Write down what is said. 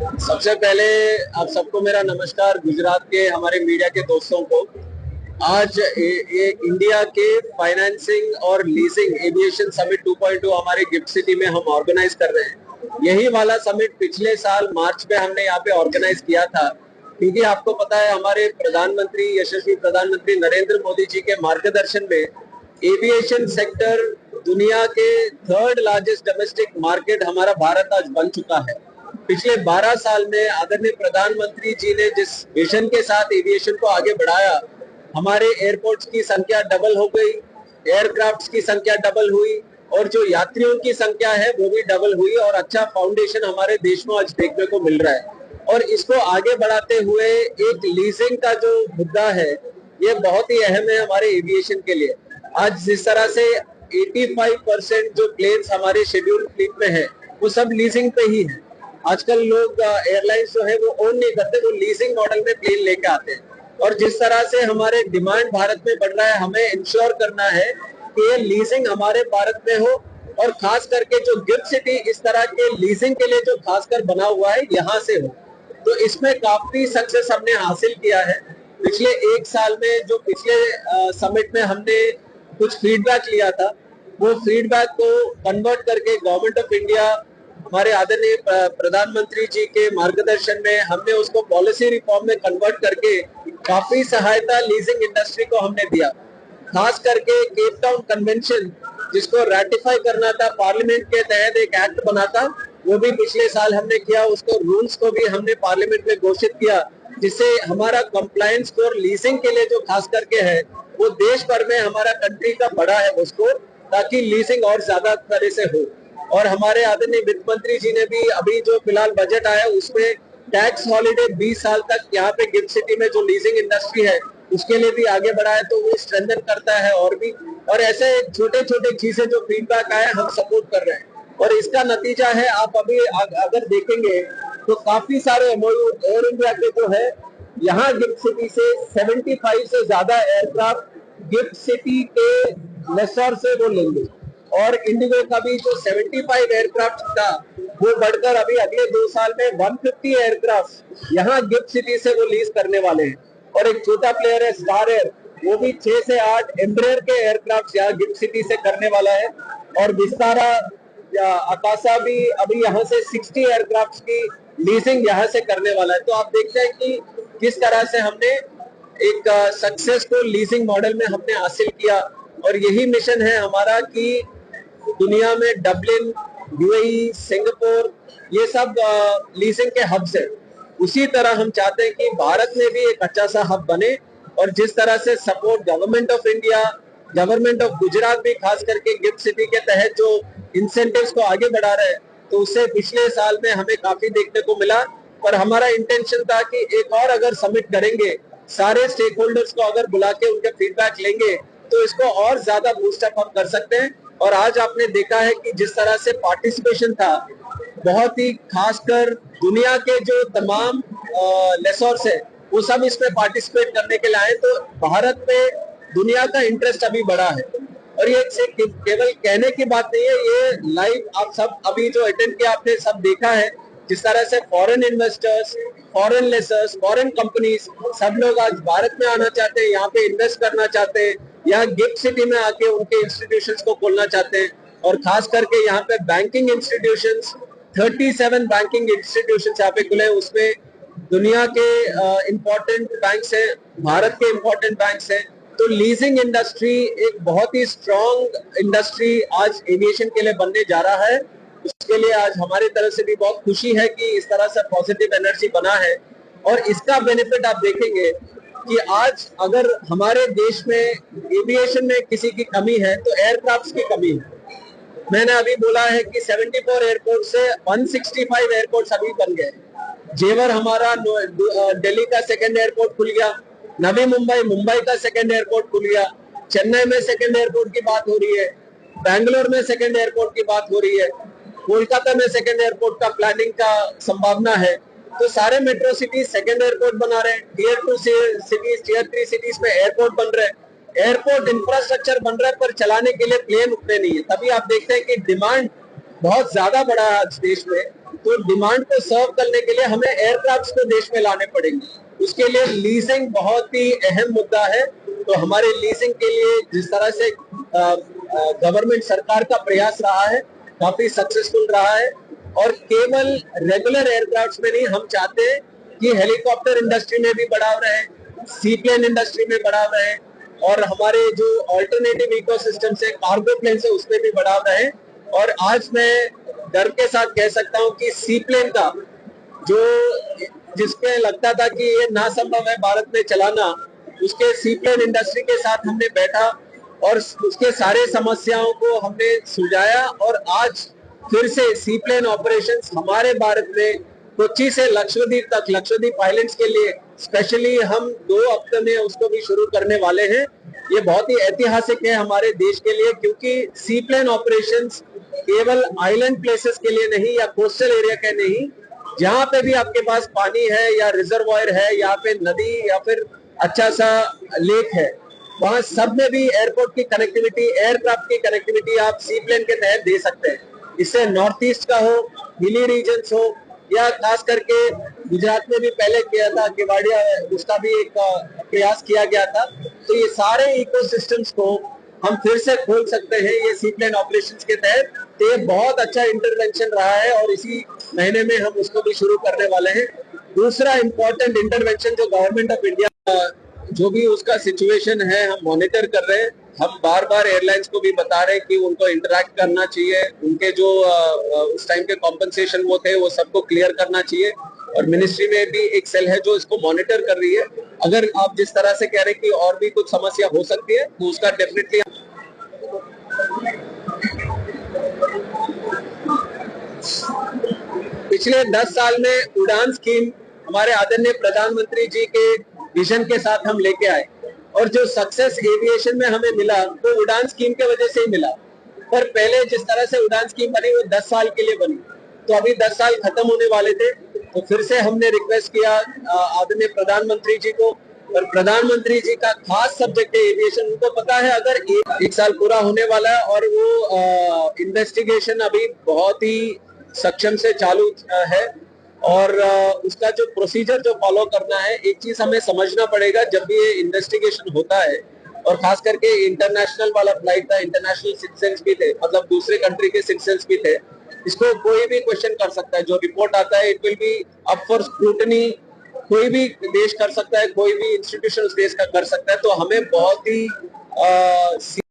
सबसे पहले आप सबको मेरा नमस्कार, गुजरात के हमारे मीडिया के दोस्तों को। आज ये इंडिया के फाइनेंसिंग और लीजिंग एविएशन समिट 2.2 हमारे गिफ्ट सिटी में हम ऑर्गेनाइज कर रहे हैं। यही वाला समिट पिछले साल मार्च में हमने यहाँ पे ऑर्गेनाइज किया था, क्योंकि आपको पता है हमारे प्रधानमंत्री, यशस्वी प्रधानमंत्री नरेंद्र मोदी जी के मार्गदर्शन में एविएशन सेक्टर दुनिया के थर्ड लार्जेस्ट डोमेस्टिक मार्केट हमारा भारत आज बन चुका है। पिछले 12 साल में आदरणीय प्रधानमंत्री जी ने जिस विजन के साथ एविएशन को आगे बढ़ाया, हमारे एयरपोर्ट्स की संख्या डबल हो गई, एयरक्राफ्ट्स की संख्या डबल हुई और जो यात्रियों की संख्या है वो भी डबल हुई और अच्छा फाउंडेशन हमारे देश में आज देखने को मिल रहा है। और इसको आगे बढ़ाते हुए एक लीजिंग का जो मुद्दा है ये बहुत ही अहम है हमारे एविएशन के लिए। आज जिस तरह से 85% जो प्लेन्स हमारे शेड्यूल फ्लीट में है वो सब लीजिंग पे ही है। आजकल लोग एयरलाइंस जो है वो ओन नहीं करते, वो लीजिंग मॉडल में प्लेन लेके आते हैं। और जिस तरह से हमारे डिमांड भारत में बढ़ रहा है, हमें इंश्योर करना है कि ये लीजिंग हमारे भारत में हो और खास करके जो गिफ्ट सिटी इस तरह के लीजिंग के लिए जो खासकर बना हुआ है यहाँ से हो। तो इसमें काफी सक्सेस हमने हासिल किया है। पिछले एक साल में जो पिछले समिट में हमने कुछ फीडबैक लिया था, वो फीडबैक को कन्वर्ट करके गवर्नमेंट ऑफ इंडिया, हमारे आदरणीय प्रधानमंत्री जी के मार्गदर्शन में हमने उसको पॉलिसी रिफॉर्म में कन्वर्ट करके काफी सहायता लीजिंग इंडस्ट्री को हमने दिया। खास करके केप टाउन कन्वेंशन जिसको रेटिफाई करना था, पार्लियामेंट के तहत एक एक्ट बना था, वो भी पिछले साल हमने किया। उसको रूल्स को भी हमने पार्लियामेंट में घोषित किया, जिससे हमारा कंप्लायंस स्कोर लीजिंग के लिए जो खास करके है वो देश भर में हमारा कंट्री का बड़ा है उसको, ताकि लीजिंग और ज्यादा तरह से हो। और हमारे आदरणीय वित्त मंत्री जी ने भी अभी जो फिलहाल बजट आया उसमें टैक्स हॉलिडे 20 साल तक यहाँ पे गिफ्ट सिटी में जो लीजिंग इंडस्ट्री है उसके लिए भी आगे बढ़ा है, तो वो स्ट्रेंथन करता है और भी। और ऐसे छोटे छोटे चीजें जो फीडबैक आए हम सपोर्ट कर रहे हैं और इसका नतीजा है, आप अभी अगर देखेंगे तो काफी सारे एमओयू एयर इंडिया के जो है यहाँ गिफ्ट सिटी से 75 से ज्यादा एयरक्राफ्ट गिफ्ट सिटी के लेसर से वो लेंगे। और इंडिगो का भी जो 75 एयरक्राफ्ट था वो बढ़कर अभी अगले 2 साल में 150 एयरक्राफ्ट यहाँ गिफ्ट सिटी से वो लीज करने वाले हैं। और एक छोटा प्लेयर है स्टार एयर, वो भी 6 से 8 एम्ब्रेयर के एयरक्राफ्ट यहाँ गिफ्ट सिटी से करने वाला है। और विस्तारा या आकाशा भी अभी यहाँ से 60 एयरक्राफ्ट की लीजिंग यहाँ से करने वाला है। तो आप देखते हैं कि किस तरह से हमने एक सक्सेसफुल लीजिंग मॉडल में हमने हासिल किया। और यही मिशन है हमारा कि दुनिया में डबलिन, यूएई, सिंगापुर ये सब लीजिंग के हब्स है। उसी तरह हम चाहते हैं कि भारत में भी एक अच्छा सा हब बने। और जिस तरह से support government of India, government of Gujarat भी खास करके गिफ्ट सिटी के तहत जो इंसेंटिव्स को आगे बढ़ा रहे हैं, तो उससे पिछले साल में हमें काफी देखने को मिला। पर हमारा इंटेंशन था कि एक और अगर समिट करेंगे, सारे स्टेक होल्डर्स को अगर बुला के उनके फीडबैक लेंगे तो इसको और ज्यादा बूस्टअप हम कर सकते हैं। और आज आपने देखा है कि जिस तरह से पार्टिसिपेशन था, बहुत ही खासकर दुनिया के जो तमाम लेसोर्स है वो सब इसमें पार्टिसिपेट करने के लिए आए। तो भारत में दुनिया का इंटरेस्ट अभी बढ़ा है। और ये केवल कहने की बात नहीं है, ये लाइव आप सब अभी जो अटेंड किया आपने सब देखा है, जिस तरह से foreign investors, foreign lessors, foreign companies सब लोग आज भारत में आना चाहते हैं, यहाँ पे इन्वेस्ट करना चाहते हैं, यहाँ गिफ्ट सिटी में आके उनके इंस्टीट्यूशंस को खोलना चाहते हैं। और खास करके यहाँ पे बैंकिंग इंस्टीट्यूशंस, 37 बैंकिंग इंस्टीट्यूशंस यहाँ पे खुले हैं, उसमें दुनिया के इम्पोर्टेंट बैंक्स हैं, भारत के इम्पोर्टेंट बैंक्स हैं। तो लीजिंग इंडस्ट्री एक बहुत ही स्ट्रॉन्ग इंडस्ट्री आज एविएशन के लिए बनने जा रहा है। उसके लिए आज हमारी तरफ से भी बहुत खुशी है कि इस तरह से पॉजिटिव एनर्जी बना है। और इसका बेनिफिट आप देखेंगे कि आज अगर हमारे देश में एविएशन में किसी की कमी है तो एयरक्राफ्ट की कमी है। मैंने अभी बोला है कि 74 एयरपोर्ट से 165 एयरपोर्ट अभी बन गए। जेवर हमारा दिल्ली का सेकंड एयरपोर्ट खुल गया, नवी मुंबई मुंबई का सेकंड एयरपोर्ट खुल गया, चेन्नई में सेकंड एयरपोर्ट की बात हो रही है, बैंगलोर में सेकंड एयरपोर्ट की बात हो रही है, कोलकाता में सेकंड एयरपोर्ट का प्लानिंग का संभावना है। तो सारे मेट्रो सिटीज सेकंड एयरपोर्ट बना रहे हैं, टीयर 2 सिटीज, टीयर 3 सिटीज में एयरपोर्ट बन रहे हैं, एयरपोर्ट इंफ्रास्ट्रक्चर बन रहा है, पर चलाने के लिए प्लेन उतने नहीं है। तभी आप देखते हैं कि डिमांड बहुत ज्यादा बढ़ा है आज देश में। तो डिमांड को सर्व करने के लिए हमें एयरक्राफ्ट्स को देश में लाने पड़ेंगे। उसके लिए लीजिंग बहुत ही अहम मुद्दा है। तो हमारे लीजिंग के लिए जिस तरह से गवर्नमेंट सरकार का प्रयास रहा है, काफी सक्सेसफुल रहा है। और केवल रेगुलर एयरक्राफ्ट्स में नहीं, हम चाहते हैं कि हेलीकॉप्टर इंडस्ट्री में भी बढ़ाव रहे, सी प्लेन इंडस्ट्री में बढ़ाव रहे, और हमारे जो ऑल्टरनेटिव इकोसिस्टम से कार्गो प्लेन से उसमें भी बढ़ाव रहे। और आज मैं गर्व के साथ कह सकता हूं कि सी प्लेन का जो जिसपे लगता था कि ये नासंभव है भारत में चलाना, उसके सी प्लेन इंडस्ट्री के साथ हमने बैठा और उसके सारे समस्याओं को हमने सुलझाया। और आज फिर से सी प्लेन ऑपरेशंस हमारे भारत में कोच्चि से लक्षद्वीप तक, लक्षद्वीप आइलैंड्स के लिए स्पेशली हम 2 हफ्ते में उसको भी शुरू करने वाले हैं। ये बहुत ही ऐतिहासिक है हमारे देश के लिए, क्योंकि सी प्लेन ऑपरेशंस केवल आइलैंड प्लेसेस के लिए नहीं या कोस्टल एरिया के नहीं, जहां पे भी आपके पास पानी है या रिजर्वायर है या पे नदी या फिर अच्छा सा लेक है, वहां सब में भी एयरपोर्ट की कनेक्टिविटी, एयरक्राफ्ट की कनेक्टिविटी आप सी प्लेन के तहत दे सकते हैं। इससे नॉर्थ ईस्ट का हो, हिली रीजन्स हो, या खास करके गुजरात में भी पहले किया था, केवाड़िया उसका भी एक प्रयास किया गया था। तो ये सारे इकोसिस्टम्स को हम फिर से खोल सकते हैं ये सी प्लेन ऑपरेशंस के तहत। तो ये बहुत अच्छा इंटरवेंशन रहा है और इसी महीने में हम उसको भी शुरू करने वाले हैं। दूसरा इंपॉर्टेंट इंटरवेंशन जो गवर्नमेंट ऑफ इंडिया, जो भी उसका सिचुएशन है हम मॉनिटर कर रहे हैं। हम बार बार एयरलाइंस को भी बता रहे हैं कि उनको इंटरैक्ट करना चाहिए, उनके जो उस टाइम के कॉम्पनसेशन वो थे वो सबको क्लियर करना चाहिए। और मिनिस्ट्री में भी एक सेल है जो इसको मॉनिटर कर रही है। अगर आप जिस तरह से कह रहे हैं कि और भी कुछ समस्या हो सकती है तो उसका डेफिनेटली पिछले 10 साल में उड़ान स्कीम हमारे आदरणीय प्रधानमंत्री जी के विजन के साथ हम लेके आए, और जो सक्सेस एविएशन में हमें मिला वो उड़ान स्कीम के वजह से ही मिला। पर पहले जिस तरह से उड़ान स्कीम बनी वो 10 साल के लिए बनी, तो अभी 10 साल खत्म होने वाले थे, तो फिर से हमने रिक्वेस्ट किया आदरणीय प्रधानमंत्री जी को। और प्रधानमंत्री जी का खास सब्जेक्ट है एविएशन। उनको पता है अगर एक साल पूरा होने वाला है और वो इन्वेस्टिगेशन अभी बहुत ही सक्षम से चालू है, और उसका जो प्रोसीजर जो फॉलो करना है, एक चीज हमें समझना पड़ेगा, जब भी ये इन्वेस्टिगेशन होता है और खास करके इंटरनेशनल वाला फ्लाइट था, इंटरनेशनल सिटीजन्स भी थे, मतलब दूसरे कंट्री के सिटीजन्स भी थे, इसको कोई भी क्वेश्चन कर सकता है। जो रिपोर्ट आता है it will be up for scrutiny, कोई भी देश कर सकता है, कोई भी इंस्टीट्यूशन उस देश का कर सकता है। तो हमें बहुत ही